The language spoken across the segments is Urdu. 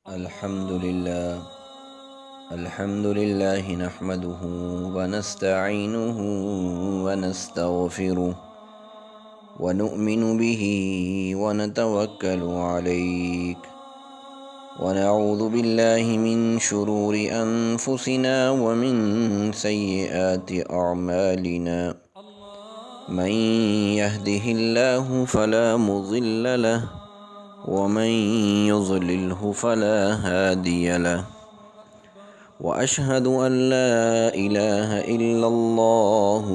الحمد لله نحمده ونستعينه ونستغفره ونؤمن به ونتوكل عليه ونعوذ بالله من شرور أنفسنا ومن سيئات أعمالنا من يهده الله فلا مضل له ومن يضلله فلا هادي له وأشهد أن لا إله إلا الله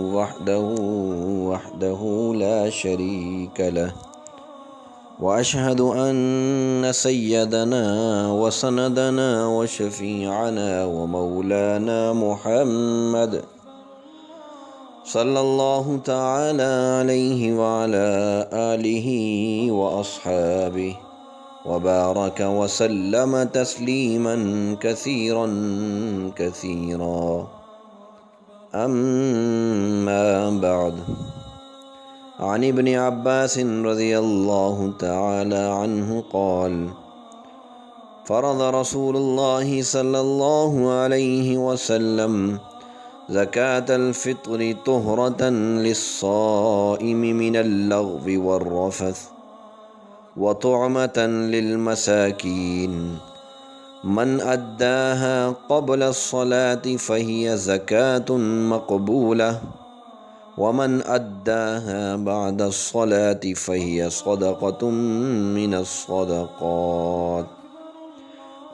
وحده لا شريك له وأشهد أن سيدنا وسندنا وشفيعنا ومولانا محمد صلى الله تعالى عليه وعلى آله وأصحابه وبارك وسلم تسليما كثيرا أما بعد. عن ابن عباس رضي الله تعالى عنه قال: فرض رسول الله صلى الله عليه وسلم زكاة الفطر طهرة للصائم من اللغو والرفث وطعمة للمساكين من أداها قبل الصلاة فهي زكاة مقبولة ومن أداها بعد الصلاة فهي صدقة من الصدقات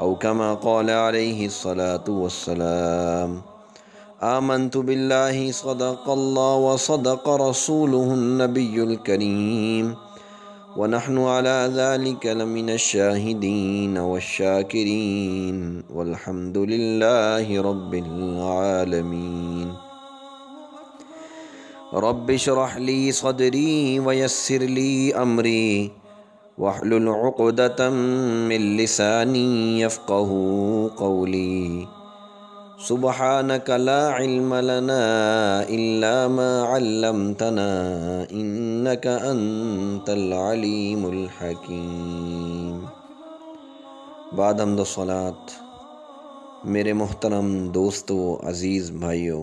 أو كما قال عليه الصلاة والسلام. آمنت بالله صدق الله وصدق رسوله النبي الكريم ونحن على ذلك لمن الشاهدين والشاكرين والحمد لله رب العالمين. رب اشرح لي صدري ويسر لي أمري واحلل عقدة من لساني يفقه قولي. سبحانك لا علم لنا إلا ما علمتنا إنك أنت العليم الحكيم. بعد حمد و صلات، میرے محترم دوستو، عزیز بھائیو،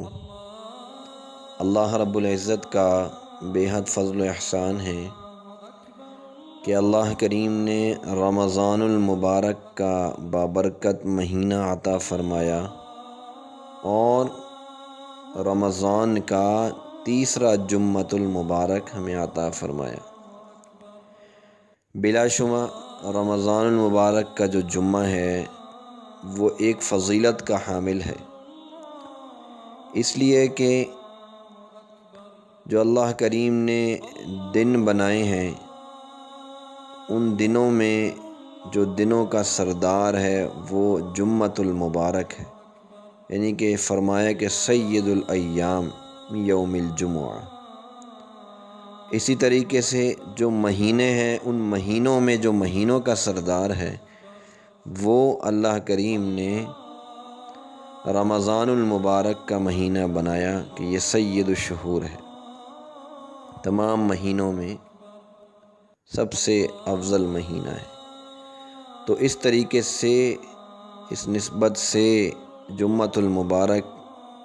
اللہ رب العزت کا بے حد فضل و احسان ہے کہ اللہ کریم نے رمضان المبارک کا بابرکت مہینہ عطا فرمایا اور رمضان کا تیسرا جمعۃ المبارک ہمیں عطا فرمایا. بلا شبہ رمضان المبارک کا جو جمعہ ہے وہ ایک فضیلت کا حامل ہے، اس لیے کہ جو اللہ کریم نے دن بنائے ہیں ان دنوں میں جو دنوں کا سردار ہے وہ جمعۃ المبارک ہے، یعنی کہ فرمایا کہ سید الایام یوم الجمعہ. اسی طریقے سے جو مہینے ہیں ان مہینوں میں جو مہینوں کا سردار ہے وہ اللہ کریم نے رمضان المبارک کا مہینہ بنایا کہ یہ سید الشہور ہے، تمام مہینوں میں سب سے افضل مہینہ ہے. تو اس طریقے سے اس نسبت سے جمعۃ المبارک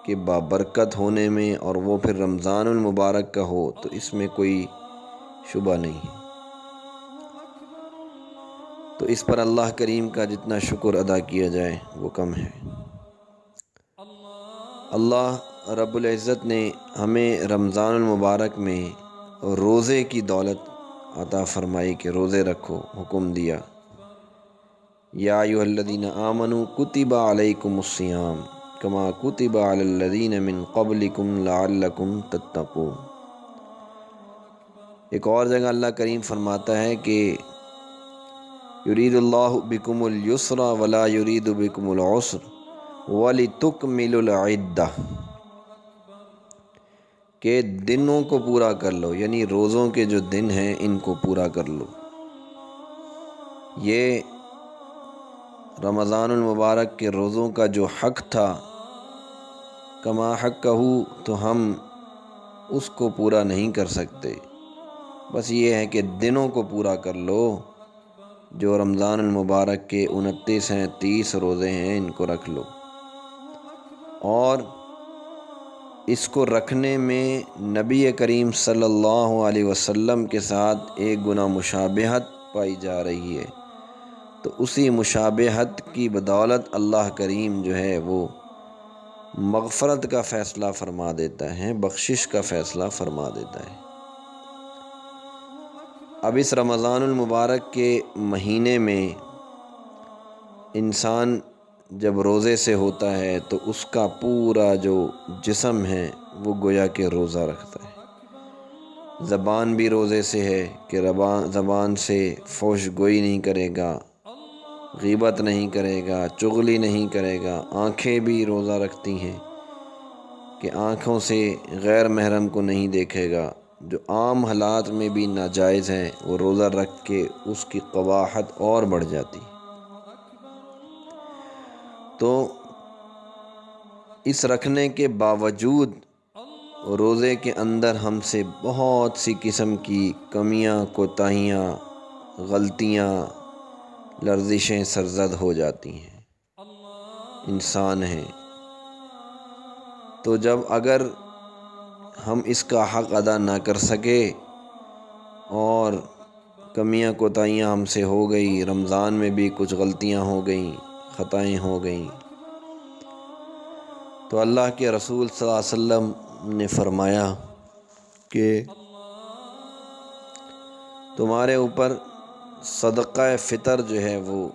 کے بابرکت ہونے میں اور وہ پھر رمضان المبارک کا ہو تو اس میں کوئی شبہ نہیں ہے. تو اس پر اللہ کریم کا جتنا شکر ادا کیا جائے وہ کم ہے. اللہ رب العزت نے ہمیں رمضان المبارک میں روزے کی دولت عطا فرمائی کہ روزے رکھو، حکم دیا. یا ایھا الذین آمنوا کتب علیکم الصیام کما کتب علی الذین من قبلکم لعلکم تتقون. ایک اور جگہ اللہ کریم فرماتا ہے کہ یرید اللہ بکم الیسر ولا یرید بکم العسر ولتکملوا العدہ، کہ دنوں کو پورا کر لو، یعنی روزوں کے جو دن ہیں ان کو پورا کر لو. یہ رمضان المبارک کے روزوں کا جو حق تھا کما حقہ، تو ہم اس کو پورا نہیں کر سکتے. بس یہ ہے کہ دنوں کو پورا کر لو، جو رمضان المبارک کے 29 ہیں، 30 روزے ہیں، ان کو رکھ لو۔ اور اس کو رکھنے میں نبی کریم صلی اللہ علیہ وسلم کے ساتھ ایک گنا مشابہت پائی جا رہی ہے، تو اسی مشابہت کی بدولت اللہ کریم جو ہے وہ مغفرت کا فیصلہ فرما دیتا ہے، بخشش کا فیصلہ فرما دیتا ہے۔ اب اس رمضان المبارک کے مہینے میں انسان جب روزے سے ہوتا ہے تو اس کا پورا جو جسم ہے وہ گویا کہ روزہ رکھتا ہے۔ زبان بھی روزے سے ہے کہ زبان سے فحش گوئی نہیں کرے گا، غیبت نہیں کرے گا، چغلی نہیں کرے گا۔ آنکھیں بھی روزہ رکھتی ہیں کہ آنکھوں سے غیر محرم کو نہیں دیکھے گا۔ جو عام حالات میں بھی ناجائز ہیں وہ روزہ رکھ کے اس کی قباحت اور بڑھ جاتی۔ تو اس رکھنے کے باوجود روزے کے اندر ہم سے بہت سی قسم کی کمیاں، کوتاہیاں، غلطیاں، لرزشیں سرزد ہو جاتی ہیں۔ انسان ہیں تو جب اگر ہم اس کا حق ادا نہ کر سکے اور کمیاں کوتاہیاں ہم سے ہو گئی، رمضان میں بھی کچھ غلطیاں ہو گئیں، خطائیں ہو گئیں، تو اللہ کے رسول صلی اللہ علیہ وسلم نے فرمایا کہ تمہارے اوپر صدقہ فطر جو ہے وہ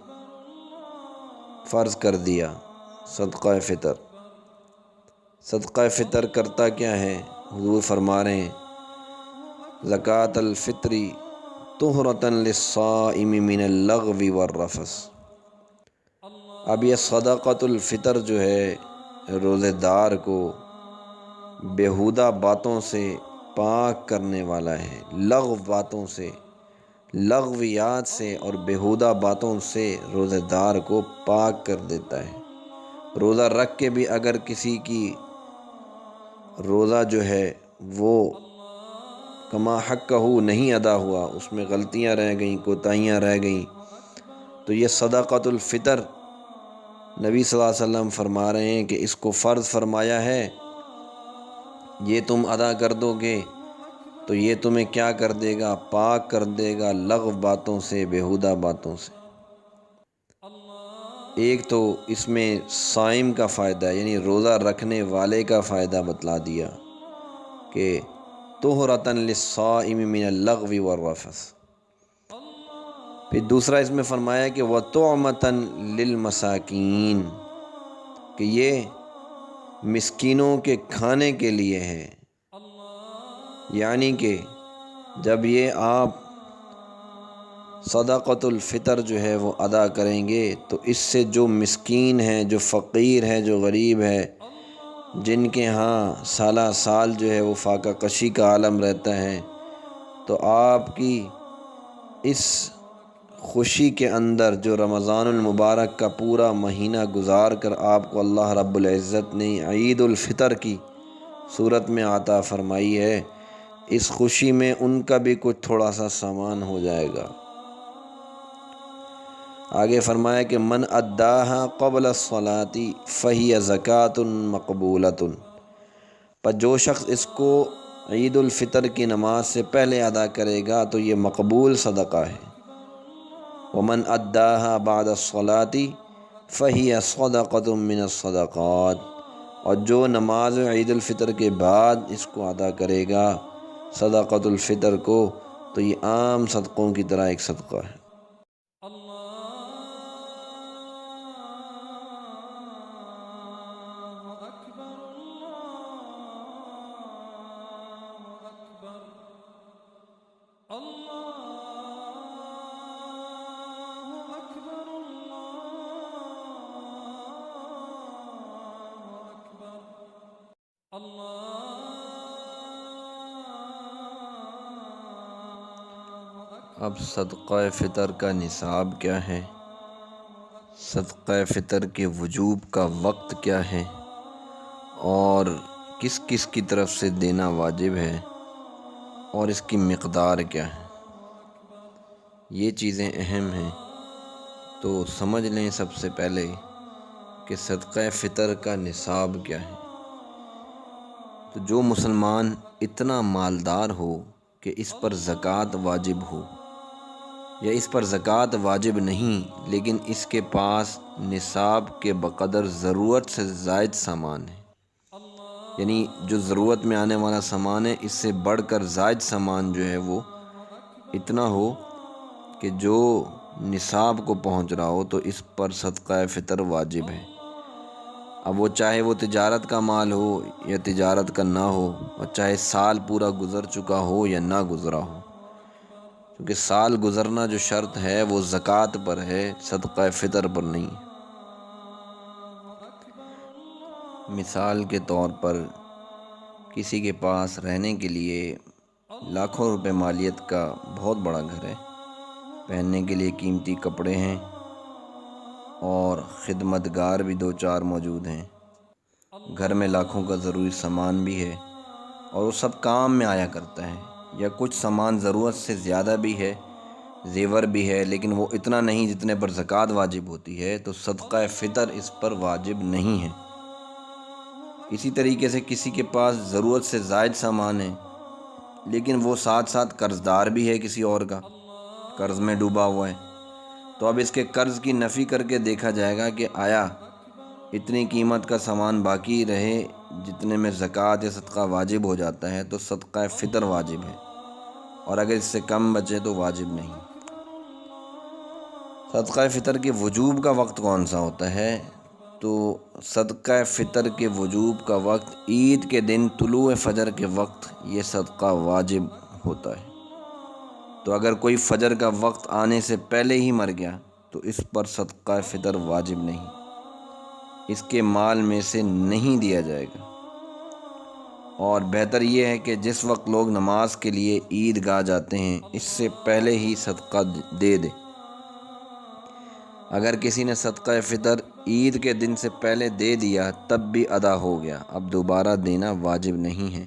فرض کر دیا۔ صدقہ فطر، صدقہ فطر کرتا کیا ہے؟ حضور فرما رہے ہیں زکوٰۃ الفطر طہرۃ للصائم من اللغو والرفث۔ اب یہ صدقۃ الفطر جو ہے روزے دار کو بیہودہ باتوں سے پاک کرنے والا ہے، لغو باتوں سے، لغویات سے اور بیہودہ باتوں سے روزے دار کو پاک کر دیتا ہے۔ روزہ رکھ کے بھی اگر کسی کی روزہ جو ہے وہ کما حقہ نہیں ادا ہوا، اس میں غلطیاں رہ گئیں، کوتاہیاں رہ گئیں، تو یہ صدقۃ الفطر نبی صلی اللہ علیہ وسلم فرما رہے ہیں کہ اس کو فرض فرمایا ہے، یہ تم ادا کر دو گے تو یہ تمہیں کیا کر دے گا؟ پاک کر دے گا لغو باتوں سے، بیہودہ باتوں سے۔ ایک تو اس میں صائم کا فائدہ یعنی روزہ رکھنے والے کا فائدہ بتلا دیا کہ طہرۃ للصائم من اللغو والرفث۔ پھر دوسرا اس میں فرمایا کہ وَطُعْمَةً لِلْمَسَاکِین، کہ یہ مسکینوں کے کھانے کے لیے ہے۔ یعنی کہ جب یہ آپ صدقۃ الفطر جو ہے وہ ادا کریں گے تو اس سے جو مسکین ہے، جو فقیر ہے، جو غریب ہے، جن کے ہاں سالہ سال جو ہے وہ فاقہ کشی کا عالم رہتا ہے، تو آپ کی اس خوشی کے اندر جو رمضان المبارک کا پورا مہینہ گزار کر آپ کو اللہ رب العزت نے عید الفطر کی صورت میں عطا فرمائی ہے، اس خوشی میں ان کا بھی کچھ تھوڑا سا سامان ہو جائے گا۔ آگے فرمایا کہ من اداہا قبل الصلاۃ فہی زکوٰۃ مقبولۃ، پر جو شخص اس کو عید الفطر کی نماز سے پہلے ادا کرے گا تو یہ مقبول صدقہ ہے۔ ومن اداہا بعد الصلاۃ فہی صدقۃ من الصدقات، اور جو نماز عید الفطر کے بعد اس کو ادا کرے گا صدقۃ الفطر کو، تو یہ عام صدقوں کی طرح ایک صدقہ ہے۔ اب صدقہ فطر کا نصاب کیا ہے، صدقہ فطر کے وجوب کا وقت کیا ہے، اور کس کس کی طرف سے دینا واجب ہے، اور اس کی مقدار کیا ہے، یہ چیزیں اہم ہیں۔ تو سمجھ لیں سب سے پہلے کہ صدقہ فطر کا نصاب کیا ہے۔ تو جو مسلمان اتنا مالدار ہو کہ اس پر زکوٰۃ واجب ہو، یا اس پر زکوٰۃ واجب نہیں لیکن اس کے پاس نصاب کے بقدر ضرورت سے زائد سامان ہے، یعنی جو ضرورت میں آنے والا سامان ہے اس سے بڑھ کر زائد سامان جو ہے وہ اتنا ہو کہ جو نصاب کو پہنچ رہا ہو، تو اس پر صدقہ فطر واجب ہے۔ اب وہ چاہے وہ تجارت کا مال ہو یا تجارت کا نہ ہو، اور چاہے سال پورا گزر چکا ہو یا نہ گزرا ہو، کیونکہ سال گزرنا جو شرط ہے وہ زکوٰۃ پر ہے، صدقہ فطر پر نہیں۔ مثال کے طور پر کسی کے پاس رہنے کے لیے لاکھوں روپے مالیت کا بہت بڑا گھر ہے، پہننے کے لیے قیمتی کپڑے ہیں اور خدمتگار بھی 2-4 موجود ہیں، گھر میں لاکھوں کا ضروری سامان بھی ہے اور وہ سب کام میں آیا کرتا ہے، یا کچھ سامان ضرورت سے زیادہ بھی ہے، زیور بھی ہے، لیکن وہ اتنا نہیں جتنے پر زکوٰۃ واجب ہوتی ہے، تو صدقہ فطر اس پر واجب نہیں ہے۔ اسی طریقے سے کسی کے پاس ضرورت سے زائد سامان ہے لیکن وہ ساتھ ساتھ قرض دار بھی ہے، کسی اور کا قرض میں ڈوبا ہوا ہے، تو اب اس کے قرض کی نفی کر کے دیکھا جائے گا کہ آیا اتنی قیمت کا سامان باقی رہے جتنے میں زکوٰۃ یا صدقہ واجب ہو جاتا ہے تو صدقہ فطر واجب ہے، اور اگر اس سے کم بچے تو واجب نہیں۔ صدقہ فطر کے وجوب کا وقت کون سا ہوتا ہے؟ تو صدقہ فطر کے وجوب کا وقت عید کے دن طلوع فجر کے وقت یہ صدقہ واجب ہوتا ہے۔ تو اگر کوئی فجر کا وقت آنے سے پہلے ہی مر گیا تو اس پر صدقہ فطر واجب نہیں، اس کے مال میں سے نہیں دیا جائے گا۔ اور بہتر یہ ہے کہ جس وقت لوگ نماز کے لیے عید گاہ جاتے ہیں اس سے پہلے ہی صدقہ دے دے۔ اگر کسی نے صدقہ فطر عید کے دن سے پہلے دے دیا تب بھی ادا ہو گیا، اب دوبارہ دینا واجب نہیں ہے۔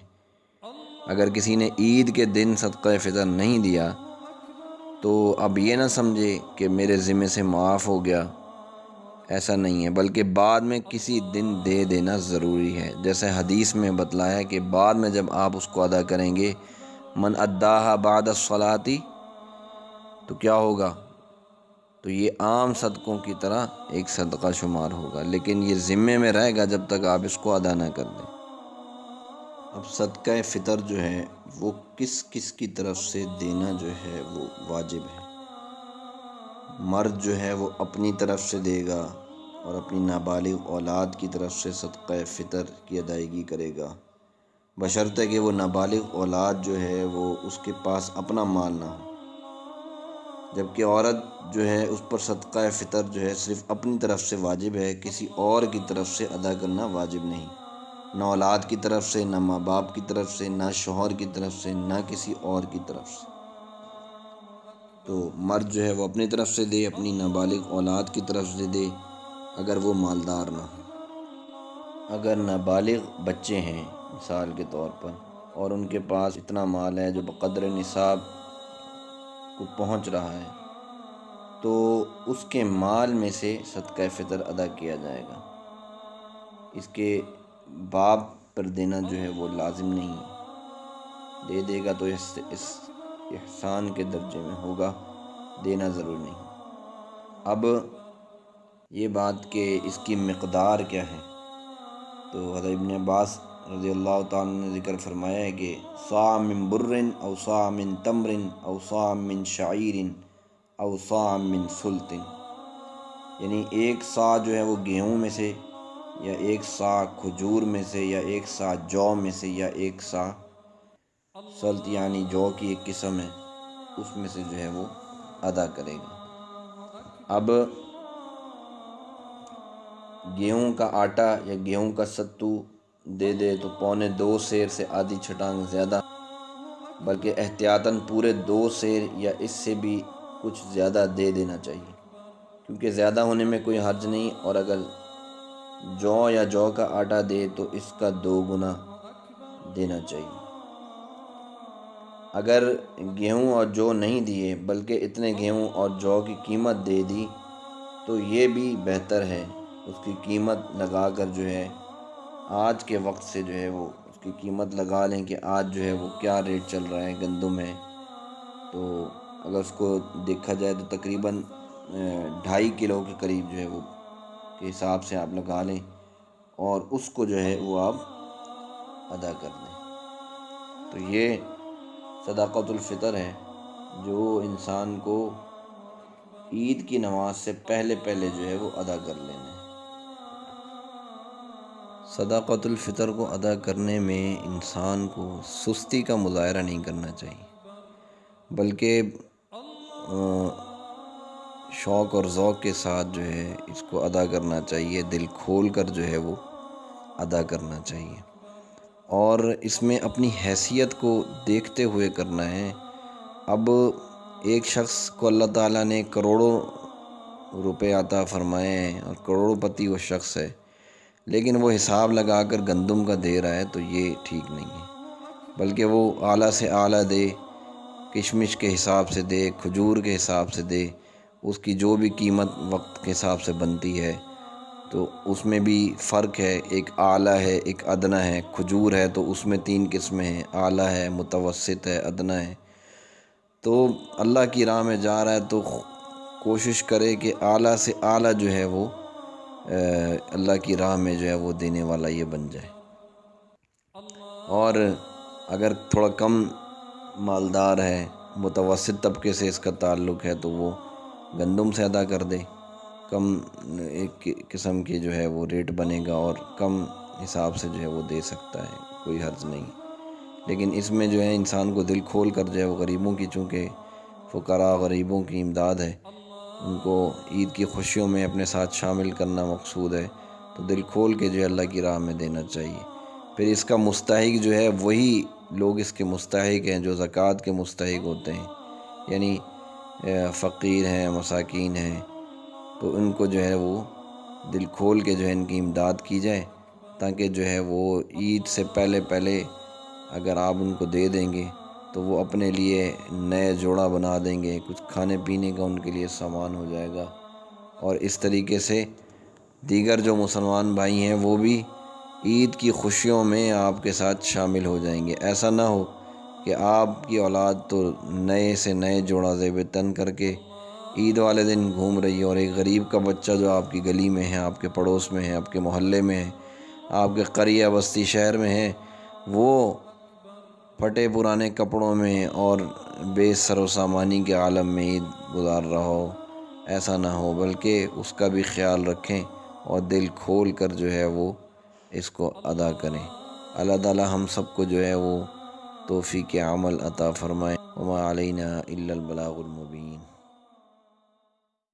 اگر کسی نے عید کے دن صدقہ فطر نہیں دیا تو اب یہ نہ سمجھے کہ میرے ذمے سے معاف ہو گیا، ایسا نہیں ہے، بلکہ بعد میں کسی دن دے دینا ضروری ہے، جیسے حدیث میں بتلایا کہ بعد میں جب آپ اس کو ادا کریں گے، من اداہا بعد الصلاۃ، تو کیا ہوگا؟ تو یہ عام صدقوں کی طرح ایک صدقہ شمار ہوگا، لیکن یہ ذمے میں رہے گا جب تک آپ اس کو ادا نہ کر دیں۔ اب صدقہ فطر جو ہے وہ کس کس کی طرف سے دینا جو ہے وہ واجب ہے۔ مرد جو ہے وہ اپنی طرف سے دے گا اور اپنی نابالغ اولاد کی طرف سے صدقہ فطر کی ادائیگی کرے گا، بشرطے کہ وہ نابالغ اولاد جو ہے وہ اس کے پاس اپنا مال نہ ہو، جبکہ عورت جو ہے اس پر صدقہ فطر جو ہے صرف اپنی طرف سے واجب ہے، کسی اور کی طرف سے ادا کرنا واجب نہیں، نہ اولاد کی طرف سے، نہ ماں باپ کی طرف سے، نہ شوہر کی طرف سے، نہ کسی اور کی طرف سے۔ تو مرد جو ہے وہ اپنی طرف سے دے، اپنی نابالغ اولاد کی طرف سے دے اگر وہ مالدار نہ ہو۔ اگر نابالغ بچے ہیں مثال کے طور پر اور ان کے پاس اتنا مال ہے جو بقدر نصاب کو پہنچ رہا ہے، تو اس کے مال میں سے صدقہ فطر ادا کیا جائے گا، اس کے باپ پر دینا جو ہے وہ لازم نہیں ہے، دے دے گا تو اس احسان کے درجے میں ہوگا، دینا ضروری نہیں۔ اب یہ بات کہ اس کی مقدار کیا ہے، تو حضرت ابن عباس رضی اللہ تعالیٰ نے ذکر فرمایا ہے کہ صاع من بر او صاع من تمر او صاع من شعیر او صاع من سلط، یعنی ایک صاع جو ہے وہ گیہوں میں سے، یا ایک صاع کھجور میں سے، یا ایک صاع جو میں سے، یا ایک صاع سلط یعنی جو کی ایک قسم ہے اس میں سے جو ہے وہ ادا کرے گا۔ اب گیہوں کا آٹا یا گیہوں کا ستو دے دے تو 2.25 سیر سے آدھی چھٹانگ زیادہ، بلکہ احتیاطاً پورے 2 سیر یا اس سے بھی کچھ زیادہ دے دینا چاہیے، کیونکہ زیادہ ہونے میں کوئی حرج نہیں، اور اگر جو یا جو کا آٹا دے تو اس کا 2 گنا دینا چاہیے۔ اگر گیہوں اور جو نہیں دیے بلکہ اتنے گیہوں اور جو کی قیمت دے دی تو یہ بھی بہتر ہے اس کی قیمت لگا کر جو ہے آج کے وقت سے جو ہے وہ اس کی قیمت لگا لیں کہ آج جو ہے وہ کیا ریٹ چل رہا ہے گندم ہے، تو اگر اس کو دیکھا جائے تو تقریباً 2.5 کلو کے قریب جو ہے وہ کے حساب سے آپ لگا لیں اور اس کو جو ہے وہ آپ ادا کر دیں۔ تو یہ صدقۃ الفطر ہے جو انسان کو عید کی نماز سے پہلے جو ہے وہ ادا کر لینا ہے۔ صدقۃ الفطر کو ادا کرنے میں انسان کو سستی کا مظاہرہ نہیں کرنا چاہیے، بلکہ شوق اور ذوق کے ساتھ جو ہے اس کو ادا کرنا چاہیے، دل کھول کر جو ہے وہ ادا کرنا چاہیے، اور اس میں اپنی حیثیت کو دیکھتے ہوئے کرنا ہے۔ اب ایک شخص کو اللہ تعالیٰ نے کروڑوں روپے عطا فرمائے ہیں اور کروڑ پتی وہ شخص ہے، لیکن وہ حساب لگا کر گندم کا دے رہا ہے، تو یہ ٹھیک نہیں ہے، بلکہ وہ اعلیٰ سے اعلیٰ دے، کشمش کے حساب سے دے، کھجور کے حساب سے دے، اس کی جو بھی قیمت وقت کے حساب سے بنتی ہے، تو اس میں بھی فرق ہے، ایک اعلیٰ ہے ایک ادنیٰ ہے۔ کھجور ہے تو اس میں 3 قسمیں ہیں، اعلیٰ ہے، متوسط ہے، ادنیٰ ہے۔ تو اللہ کی راہ میں جا رہا ہے تو کوشش کرے کہ اعلیٰ سے اعلیٰ جو ہے وہ اللہ کی راہ میں جو ہے وہ دینے والا یہ بن جائے، اور اگر تھوڑا کم مالدار ہے، متوسط طبقے سے اس کا تعلق ہے، تو وہ گندم سے ادا کر دے، کم ایک قسم کی جو ہے وہ ریٹ بنے گا اور کم حساب سے جو ہے وہ دے سکتا ہے، کوئی حرج نہیں۔ لیکن اس میں جو ہے انسان کو دل کھول کر جو ہے وہ غریبوں کی، چونکہ فقراء غریبوں کی امداد ہے، ان کو عید کی خوشیوں میں اپنے ساتھ شامل کرنا مقصود ہے، تو دل کھول کے جو ہے اللہ کی راہ میں دینا چاہیے۔ پھر اس کا مستحق جو ہے وہی لوگ اس کے مستحق ہیں جو زکوٰۃ کے مستحق ہوتے ہیں، یعنی فقیر ہیں، مساکین ہیں، تو ان کو جو ہے وہ دل کھول کے جو ہے ان کی امداد کی جائے، تاکہ جو ہے وہ عید سے پہلے اگر آپ ان کو دے دیں گے تو وہ اپنے لیے نئے جوڑا بنا دیں گے، کچھ کھانے پینے کا ان کے لیے سامان ہو جائے گا، اور اس طریقے سے دیگر جو مسلمان بھائی ہیں وہ بھی عید کی خوشیوں میں آپ کے ساتھ شامل ہو جائیں گے۔ ایسا نہ ہو کہ آپ کی اولاد تو نئے سے نئے جوڑا زیب تن کر کے عید والے دن گھوم رہی ہے، اور ایک غریب کا بچہ جو آپ کی گلی میں ہے، آپ کے پڑوس میں ہے، آپ کے محلے میں ہے، آپ کے قریہ بستی شہر میں ہے، وہ پھٹے پرانے کپڑوں میں اور بے سر و سامانی کے عالم میں عید گزار رہا ہو۔ ایسا نہ ہو، بلکہ اس کا بھی خیال رکھیں اور دل کھول کر جو ہے وہ اس کو ادا کریں۔ اللہ تعالی ہم سب کو جو ہے وہ توفیق عمل عطا فرمائے۔ وما علینا الا البلاغ المبین۔